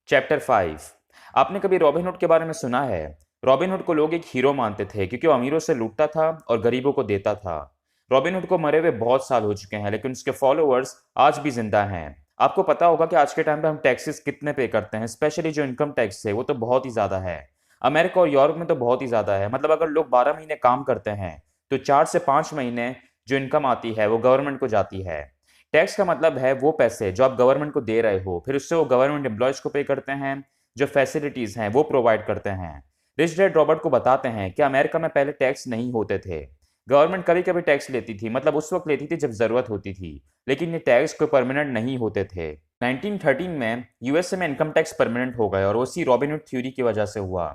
Chapter 5। आपने कभी Robin Hood के बारे में सुना है? रॉबिनहुड को लोग एक हीरो मानते थे क्योंकि वो अमीरों से लूटता था और गरीबों को देता था। रॉबिनहुड को मरे हुए बहुत साल हो चुके हैं, लेकिन उसके फॉलोअर्स आज भी जिंदा हैं। आपको पता होगा कि आज के टाइम पे हम टैक्सेस कितने पे करते हैं, स्पेशली जो इनकम टैक्स है वो तो बहुत ही ज़्यादा है। अमेरिका और यूरोप में तो बहुत ही ज़्यादा है। मतलब अगर लोग 12 महीने काम करते हैं तो 4 से 5 महीने जो इनकम आती है वो गवर्नमेंट को जाती है। टैक्स का मतलब है वो पैसे जो आप गवर्नमेंट को दे रहे हो, फिर उससे वो गवर्नमेंट एम्प्लॉयज को पे करते हैं, जो फैसिलिटीज हैं वो प्रोवाइड करते हैं। रिच डैड रॉबर्ट को बताते हैं कि अमेरिका में पहले टैक्स नहीं होते थे। गवर्नमेंट कभी कभी टैक्स लेती थी, मतलब उस वक्त लेती थी जब जरूरत होती थी, लेकिन ये टैक्स कोई परमानेंट नहीं होते थे। 1913 में यूएसए में इनकम टैक्स परमानेंट हो गए और उसी रॉबिनहुड थ्योरी की वजह से हुआ।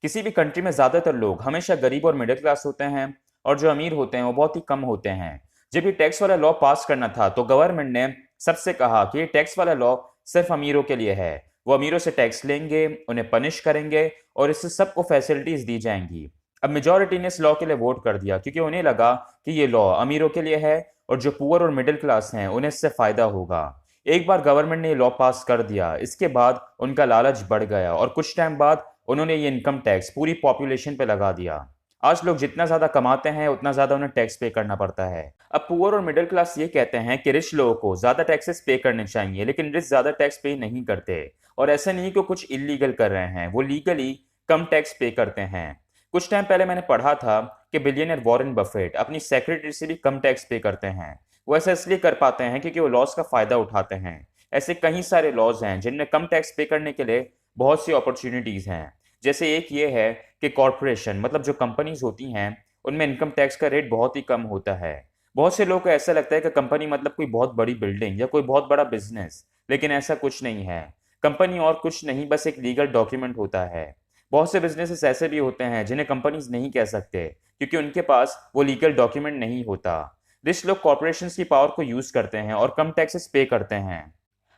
किसी भी कंट्री में ज्यादातर लोग हमेशा गरीब और मिडिल क्लास होते हैं, और जो अमीर होते हैं वो बहुत ही कम होते हैं। जब ये टैक्स वाला लॉ पास करना था तो गवर्नमेंट ने सबसे कहा कि ये टैक्स वाला लॉ सिर्फ अमीरों के लिए है। वो अमीरों से टैक्स लेंगे, उन्हें पनिश करेंगे और इससे सबको फैसिलिटीज दी जाएंगी। अब मेजोरिटी ने इस लॉ के लिए वोट कर दिया क्योंकि उन्हें लगा कि ये लॉ अमीरों के लिए है और जो पुअर और मिडिल क्लास हैं उन्हें इससे फायदा होगा। एक बार गवर्नमेंट ने ये लॉ पास कर दिया, इसके बाद उनका लालच बढ़ गया और कुछ टाइम बाद उन्होंने ये इनकम टैक्स पूरी पॉपुलेशन पे लगा दिया। आज लोग जितना ज्यादा कमाते हैं उतना ज्यादा उन्हें टैक्स पे करना पड़ता है। अब पुअर और मिडिल क्लास ये कहते हैं कि रिच लोगों को ज्यादा टैक्सेस पे करने चाहिए, लेकिन रिच ज्यादा टैक्स पे नहीं करते। और ऐसा नहीं कि कुछ इलीगल कर रहे हैं, वो लीगली कम टैक्स पे करते हैं। कुछ टाइम पहले मैंने पढ़ा था कि बिलियनर वॉरेन बफेट अपनी सेक्रेटरी से भी कम टैक्स पे करते हैं। वो ऐसा इसलिए कर पाते हैं क्योंकि वो लॉस का फायदा उठाते हैं। ऐसे कई सारे लॉज हैं जिनमें कम टैक्स पे करने के लिए बहुत सी अपॉर्चुनिटीज हैं। जैसे एक ये है कि कॉरपोरेशन, मतलब जो कंपनीज होती हैं, उनमें इनकम टैक्स का रेट बहुत ही कम होता है। बहुत से लोगों को ऐसा लगता है कि कंपनी मतलब कोई बहुत बड़ी बिल्डिंग या कोई बहुत बड़ा बिजनेस, लेकिन ऐसा कुछ नहीं है। कंपनी और कुछ नहीं, बस एक लीगल डॉक्यूमेंट होता है। बहुत से बिजनेसेस ऐसे भी होते हैं जिन्हें कंपनीज नहीं कह सकते क्योंकि उनके पास वो लीगल डॉक्यूमेंट नहीं होता। रिच लोग कॉरपोरेशन की पावर को यूज करते हैं और कम टैक्सेस पे करते हैं।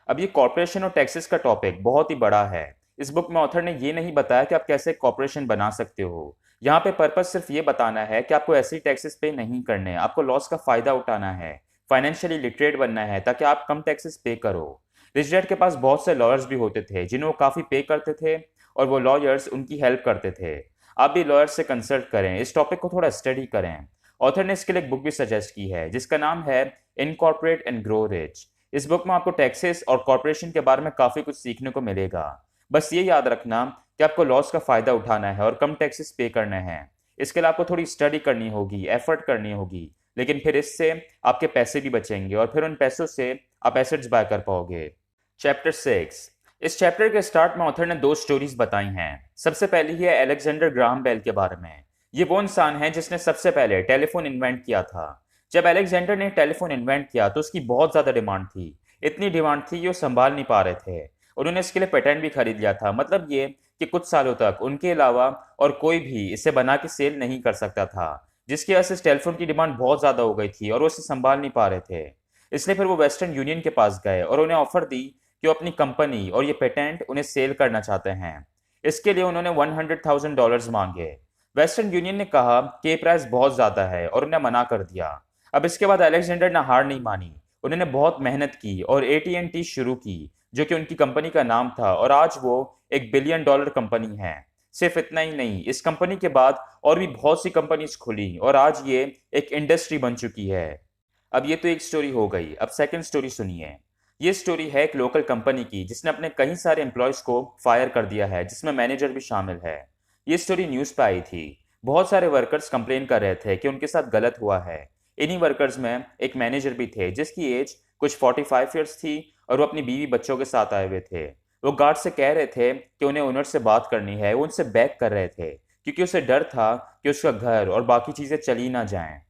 अब ये कॉरपोरेशन और टैक्सेस का टॉपिक बहुत ही बड़ा है। इस बुक में ऑथर ने ये नहीं बताया कि आप कैसे कॉरपोरेशन बना सकते हो। यहाँ पे पर्पस सिर्फ ये बताना है कि आपको ऐसे टैक्सेस पे नहीं करने, आपको लॉस का फायदा उठाना है, फाइनेंशियली लिटरेट बनना है ताकि आप कम टैक्सेस पे करो। रिच डैड के पास बहुत से लॉयर्स भी होते थे जिन्हें वो काफी पे करते थे और वो लॉयर्स उनकी हेल्प करते थे। आप भी लॉयर्स से कंसल्ट करें, इस टॉपिक को थोड़ा स्टडी करें। ऑथर ने इसके लिए एक बुक भी सजेस्ट की है जिसका नाम है इनकॉर्पोरेट एंड ग्रो रिच। इस बुक में आपको टैक्सेस और कॉरपोरेशन के बारे में काफी कुछ सीखने को मिलेगा। बस ये याद रखना कि आपको लॉस का फायदा उठाना है और कम टैक्सेस पे करने हैं। इसके लिए आपको थोड़ी स्टडी करनी होगी, एफर्ट करनी होगी, लेकिन फिर इससे आपके पैसे भी बचेंगे और फिर उन पैसों से आप एसेट्स बाय कर पाओगे। चैप्टर 6। इस चैप्टर के स्टार्ट में ऑथर ने दो स्टोरीज बताई हैं। सबसे पहली है अलेक्जेंडर ग्राहम बेल के बारे में। ये वो इंसान है जिसने सबसे पहले टेलीफोन इन्वेंट किया था। जब अलेक्जेंडर ने टेलीफोन इन्वेंट किया तो उसकी बहुत ज्यादा डिमांड थी। इतनी डिमांड थी कि वो संभाल नहीं पा रहे थे। उन्होंने इसके लिए पेटेंट भी खरीद लिया था। मतलब ये कि कुछ सालों तक उनके अलावा और कोई भी इसे बना के सेल नहीं कर सकता था, जिसकी वजह से इस टेलीफोन की डिमांड बहुत ज्यादा हो गई थी और वो इसे संभाल नहीं पा रहे थे। इसलिए फिर वो वेस्टर्न यूनियन के पास गए और उन्हें ऑफर दी कि वो अपनी कंपनी और ये पेटेंट उन्हें सेल करना चाहते हैं। इसके लिए उन्होंने $100,000 मांगे। वेस्टर्न यूनियन ने कहा कि ये प्राइस बहुत ज्यादा है और उन्हें मना कर दिया। अब इसके बाद अलेक्जेंडर ने हार नहीं मानी। उन्होंने बहुत मेहनत की और AT&T शुरू की, जो कि उनकी कंपनी का नाम था, और आज वो $1 बिलियन कंपनी है। सिर्फ इतना ही नहीं, इस कंपनी के बाद और भी बहुत सी कंपनीज खुली और आज ये एक इंडस्ट्री बन चुकी है। अब ये तो एक स्टोरी हो गई, अब सेकंड स्टोरी सुनिए। ये स्टोरी है एक लोकल कंपनी की जिसने अपने कई सारे एम्प्लॉयज को फायर कर दिया है, जिसमें मैनेजर भी शामिल है। ये स्टोरी न्यूज़ पे आई थी। बहुत सारे वर्कर्स कंप्लेन कर रहे थे कि उनके साथ गलत हुआ है। इन्हीं वर्कर्स में एक मैनेजर भी थे जिसकी एज कुछ 45 ईयर्स थी और वो अपनी बीवी बच्चों के साथ आए हुए थे। वो गार्ड से कह रहे थे कि उन्हें ओनर से बात करनी है। वो उनसे बैक कर रहे थे क्योंकि उसे डर था कि उसका घर और बाकी चीज़ें चली ना जाएं।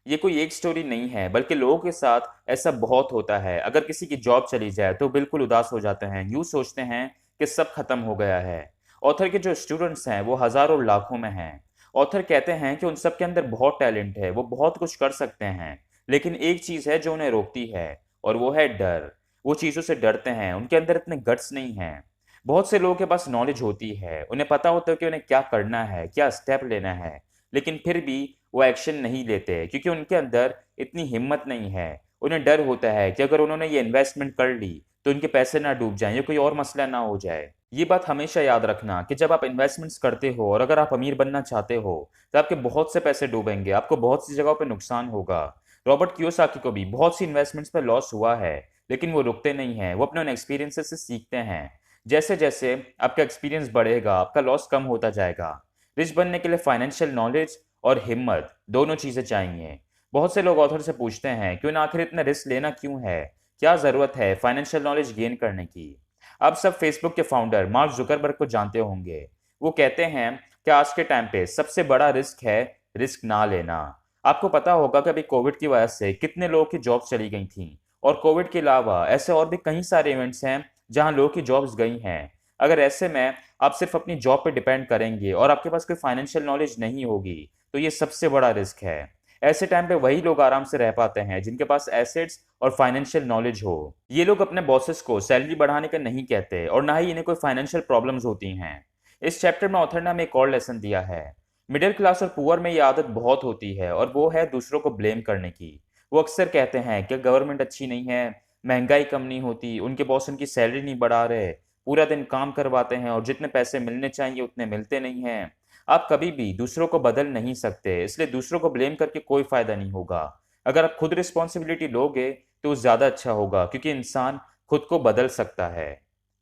ये कोई एक स्टोरी नहीं है, बल्कि लोगों के साथ ऐसा बहुत होता है। अगर किसी की जॉब चली जाए तो बिल्कुल उदास हो जाते हैं, यूं सोचते हैं कि सब खत्म हो गया है। ऑथर के जो स्टूडेंट्स हैं वो हजारों लाखों में हैं। ऑथर कहते हैं कि उन सब के अंदर बहुत टैलेंट है, वो बहुत कुछ कर सकते हैं, लेकिन एक चीज है जो उन्हें रोकती है, और वो है डर। वो चीजों से डरते हैं, उनके अंदर इतने गट्स नहीं है। बहुत से लोगों के पास नॉलेज होती है, उन्हें पता होता है कि उन्हें क्या करना है, क्या स्टेप लेना है, लेकिन फिर भी वो एक्शन नहीं लेते क्योंकि उनके अंदर इतनी हिम्मत नहीं है। उन्हें डर होता है कि अगर उन्होंने ये इन्वेस्टमेंट कर ली तो उनके पैसे ना डूब जाएं या कोई और मसला ना हो जाए। ये बात हमेशा याद रखना कि जब आप इन्वेस्टमेंट्स करते हो और अगर आप अमीर बनना चाहते हो तो आपके बहुत से पैसे डूबेंगे, आपको बहुत सी जगहों पर नुकसान होगा। रॉबर्ट कियोसाकी को भी बहुत सी इन्वेस्टमेंट्स पर लॉस हुआ है, लेकिन वो रुकते नहीं हैं, वो अपने उन एक्सपीरियंसेस से सीखते हैं। जैसे जैसे आपका एक्सपीरियंस बढ़ेगा आपका लॉस कम होता जाएगा। रिच बनने के लिए फाइनेंशियल नॉलेज और हिम्मत दोनों चीज़ें चाहिए। बहुत से लोग ऑथर से पूछते हैं कि उन्हें आखिर इतना रिस्क लेना क्यों है, क्या ज़रूरत है फाइनेंशियल नॉलेज गेन करने की। आप सब फेसबुक के फाउंडर मार्क जुकरबर्ग को जानते होंगे। वो कहते हैं कि आज के टाइम पे सबसे बड़ा रिस्क है रिस्क ना लेना। आपको पता होगा कि अभी कोविड की वजह से कितने लोगों की जॉब्स चली गई थी, और कोविड के अलावा ऐसे और भी कई सारे इवेंट्स हैं जहां लोगों की जॉब्स गई हैं। अगर ऐसे में आप सिर्फ अपनी जॉब पे डिपेंड करेंगे और आपके पास कोई फाइनेंशियल नॉलेज नहीं होगी तो ये सबसे बड़ा रिस्क है। ऐसे टाइम पे वही लोग आराम से रह पाते हैं जिनके पास एसेट्स और फाइनेंशियल नॉलेज हो। ये लोग अपने बॉसेस को सैलरी बढ़ाने का नहीं कहते और ना ही इन्हें कोई फाइनेंशियल प्रॉब्लम्स होती हैं। इस चैप्टर में ऑथर ने हमें एक और लेसन दिया है। मिडिल क्लास और पुअर में ये आदत बहुत होती है और वो है दूसरों को ब्लेम करने की। वो अक्सर कहते हैं कि गवर्नमेंट अच्छी नहीं है, महंगाई कम नहीं होती, उनके बॉस उनकी सैलरी नहीं बढ़ा रहे, पूरा दिन काम करवाते हैं और जितने पैसे मिलने चाहिए उतने मिलते नहीं हैं। आप कभी भी दूसरों को बदल नहीं सकते, इसलिए दूसरों को ब्लेम करके कोई फायदा नहीं होगा। अगर आप खुद रिस्पॉन्सिबिलिटी लोगे तो वो ज़्यादा अच्छा होगा, क्योंकि इंसान खुद को बदल सकता है।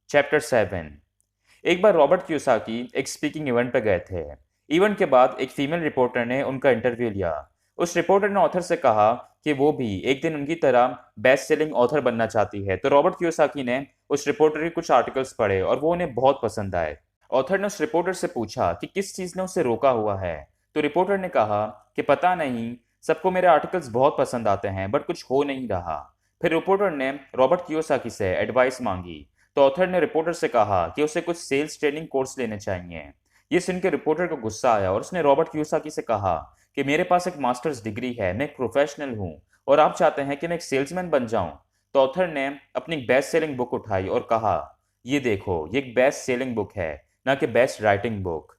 चैप्टर 7। एक बार रॉबर्ट क्यूसाकी एक स्पीकिंग इवेंट पर गए थे। इवेंट के बाद एक फीमेल रिपोर्टर ने उनका इंटरव्यू लिया। उस रिपोर्टर ने ऑथर से कहा कि वो भी एक दिन उनकी तरह बेस्ट सेलिंग ऑथर बनना चाहती है। तो रॉबर्ट क्यूसाकी ने उस रिपोर्टर के कुछ आर्टिकल्स पढ़े और वो उन्हें बहुत पसंद आए। ऑथर ने उस रिपोर्टर से पूछा कि किस चीज़ ने उसे रोका हुआ है। तो रिपोर्टर ने कहा कि पता नहीं, सबको मेरे आर्टिकल्स बहुत पसंद आते हैं बट कुछ हो नहीं रहा। फिर रिपोर्टर ने रॉबर्ट कियोसाकी से एडवाइस मांगी। तो ऑथर ने रिपोर्टर से कहा कि उसे कुछ सेल्स ट्रेनिंग कोर्स लेने चाहिए। ये सुनकर रिपोर्टर को गुस्सा आया और उसने रॉबर्ट कियोसाकी से कहा कि मेरे पास एक मास्टर्स डिग्री है, मैं एक प्रोफेशनल हूँ, और आप चाहते हैं कि मैं एक सेल्समैन बन जाऊं। तो ऑथर ने अपनी बेस्ट सेलिंग बुक उठाई और कहा, ये देखो, ये एक बेस्ट सेलिंग बुक है, ना कि बेस्ट राइटिंग बुक।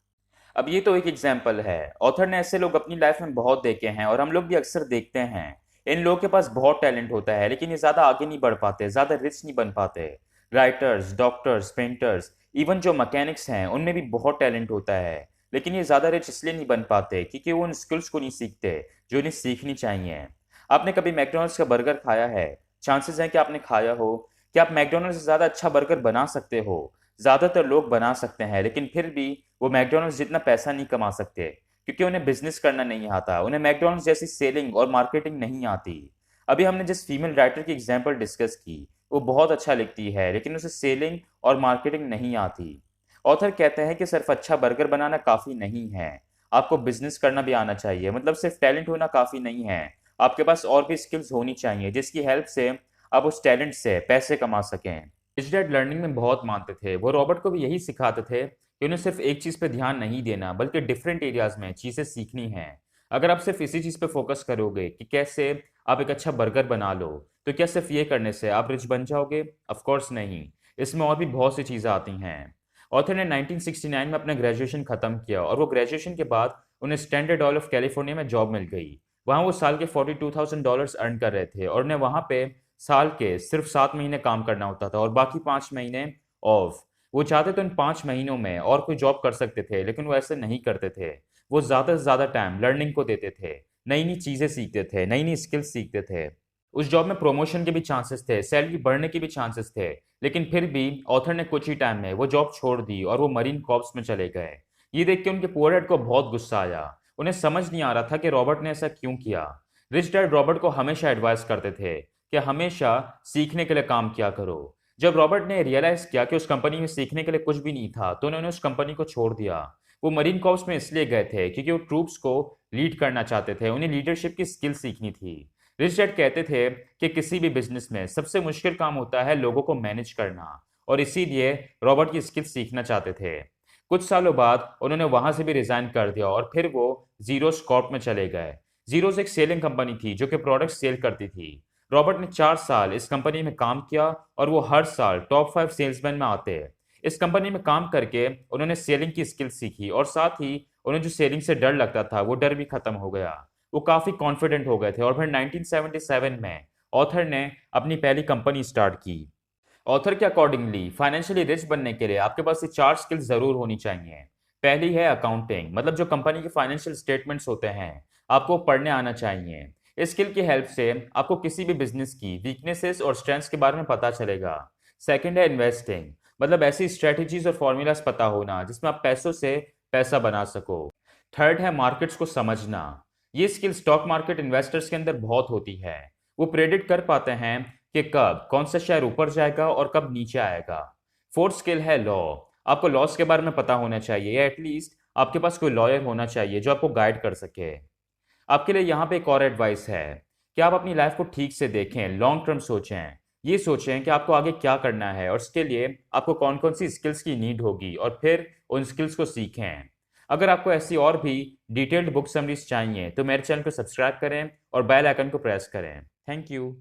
अब ये तो एक एग्जाम्पल है। ऑथर ने ऐसे लोग अपनी लाइफ में बहुत देखे हैं और हम लोग भी अक्सर देखते हैं। इन लोगों के पास बहुत टैलेंट होता है लेकिन ये ज़्यादा आगे नहीं बढ़ पाते, ज़्यादा रिच नहीं बन पाते। राइटर्स, डॉक्टर्स, पेंटर्स, इवन जो मैकेनिक्स हैं उनमें भी बहुत टैलेंट होता है, लेकिन ये ज़्यादा रिच इसलिए नहीं बन पाते क्योंकि वो उन स्किल्स को नहीं सीखते जो इन्हें सीखनी चाहिए। आपने कभी मैकडोनल्ड्स का बर्गर खाया है? चांसेस हैं कि आपने खाया हो। क्या आप मैकडोनल्ड्स से ज़्यादा अच्छा बर्गर बना सकते हो? ज़्यादातर लोग बना सकते हैं, लेकिन फिर भी वो मैकडोनल्ड्स जितना पैसा नहीं कमा सकते क्योंकि उन्हें बिजनेस करना नहीं आता, उन्हें मैकडोनल्ड्स जैसी सेलिंग और मार्केटिंग नहीं आती। अभी हमने जिस फीमेल राइटर की एग्जाम्पल डिस्कस की वो बहुत अच्छा लिखती है लेकिन उसे सेलिंग और मार्केटिंग नहीं आती। ऑथर कहते हैं कि सिर्फ अच्छा बर्गर बनाना काफ़ी नहीं है, आपको बिजनेस करना भी आना चाहिए। मतलब सिर्फ टैलेंट होना काफ़ी नहीं है, आपके पास और भी स्किल्स होनी चाहिए जिसकी हेल्प से आप उस टैलेंट से पैसे कमा सकें। रिच डैड लर्निंग में बहुत मानते थे। वो रॉबर्ट को भी यही सिखाते थे कि उन्हें सिर्फ एक चीज़ पे ध्यान नहीं देना बल्कि डिफरेंट एरियाज में चीज़ें सीखनी हैं। अगर आप सिर्फ इसी चीज़ पे फोकस करोगे कि कैसे आप एक अच्छा बर्गर बना लो, तो क्या सिर्फ ये करने से आप रिच बन जाओगे? ऑफ कोर्स नहीं, इसमें और भी बहुत सी चीज़ें आती हैं। ऑथर ने 1969 में अपना ग्रेजुएशन खत्म किया और वो ग्रेजुएशन के बाद उन्हें स्टैंडर्ड ऑयल ऑफ कैलिफोर्निया में जॉब मिल गई। वहाँ वो साल के $42,000 अर्न कर रहे थे और उन्हें वहाँ पे साल के सिर्फ 7 महीने काम करना होता था और बाकी 5 महीने ऑफ। वो चाहते तो इन 5 महीनों में और कोई जॉब कर सकते थे, लेकिन वो ऐसे नहीं करते थे। वो ज़्यादा से ज़्यादा टाइम लर्निंग को देते थे, नई नई चीज़ें सीखते थे, नई नई स्किल्स सीखते थे। उस जॉब में प्रमोशन के भी चांसेस थे, सैलरी बढ़ने के भी चांसेस थे, लेकिन फिर भी ऑथर ने कुछ ही टाइम में वो जॉब छोड़ दी और वो मरीन कॉर्प्स में चले गए। ये देख के उनके पुअर डैड को बहुत गुस्सा आया। उन्हें समझ नहीं आ रहा था कि रॉबर्ट ने ऐसा क्यों किया। रिच डैड रॉबर्ट को हमेशा एडवाइस करते थे कि हमेशा सीखने के लिए काम किया करो। जब रॉबर्ट ने रियलाइज किया कि उस कंपनी में सीखने के लिए कुछ भी नहीं था तो उन्होंने उस कंपनी को छोड़ दिया। वो मरीन कॉर्प्स में इसलिए गए थे क्योंकि वो ट्रूप्स को लीड करना चाहते थे, उन्हें लीडरशिप की स्किल सीखनी थी। रिच डैड कहते थे कि किसी भी बिजनेस में सबसे मुश्किल काम होता है लोगों को मैनेज करना, और इसीलिए रॉबर्ट की स्किल सीखना चाहते थे। कुछ सालों बाद उन्होंने वहां से भी रिजाइन कर दिया और फिर वो जीरोस कॉर्प में चले गए। जीरोस एक सेलिंग कंपनी थी जो कि प्रोडक्ट सेल करती थी। रॉबर्ट ने 4 साल इस कंपनी में काम किया और वो हर साल टॉप 5 सेल्समैन में आते हैं। इस कंपनी में काम करके उन्होंने सेलिंग की स्किल सीखी और साथ ही उन्हें जो सेलिंग से डर लगता था वो डर भी खत्म हो गया। वो काफ़ी कॉन्फिडेंट हो गए थे और फिर 1977 में ऑथर ने अपनी पहली कंपनी स्टार्ट की। ऑथर के अकॉर्डिंगली फाइनेंशियली रिच बनने के लिए आपके पास ये 4 स्किल्स जरूर होनी चाहिए। पहली है अकाउंटिंग, मतलब जो कंपनी के फाइनेंशियल स्टेटमेंट्स होते हैं आपको पढ़ने आना चाहिए। इस स्किल की हेल्प से आपको किसी भी बिजनेस की वीकनेसेस और स्ट्रेंथ्स के बारे में पता चलेगा। सेकंड है इन्वेस्टिंग, मतलब ऐसी स्ट्रेटजीज और फॉर्मूलाज पता होना जिसमें आप पैसों से पैसा बना सको। थर्ड है मार्केट्स को समझना। ये स्किल स्टॉक मार्केट इन्वेस्टर्स के अंदर बहुत होती है। वो प्रेडिक्ट कर पाते हैं कि कब कौन सा शेयर ऊपर जाएगा और कब नीचे आएगा। फोर्थ स्किल है लॉ। आपको लॉस के बारे में पता होना चाहिए, या एटलीस्ट आपके पास कोई लॉयर होना चाहिए जो आपको गाइड कर सके। आपके लिए यहाँ पे एक और एडवाइस है कि आप अपनी लाइफ को ठीक से देखें, लॉन्ग टर्म सोचें। ये सोचें कि आपको आगे क्या करना है और इसके लिए आपको कौन कौन सी स्किल्स की नीड होगी, और फिर उन स्किल्स को सीखें। अगर आपको ऐसी और भी डिटेल्ड बुक समरीज चाहिए तो मेरे चैनल को सब्सक्राइब करें और बेल आइकन को प्रेस करें। Thank you.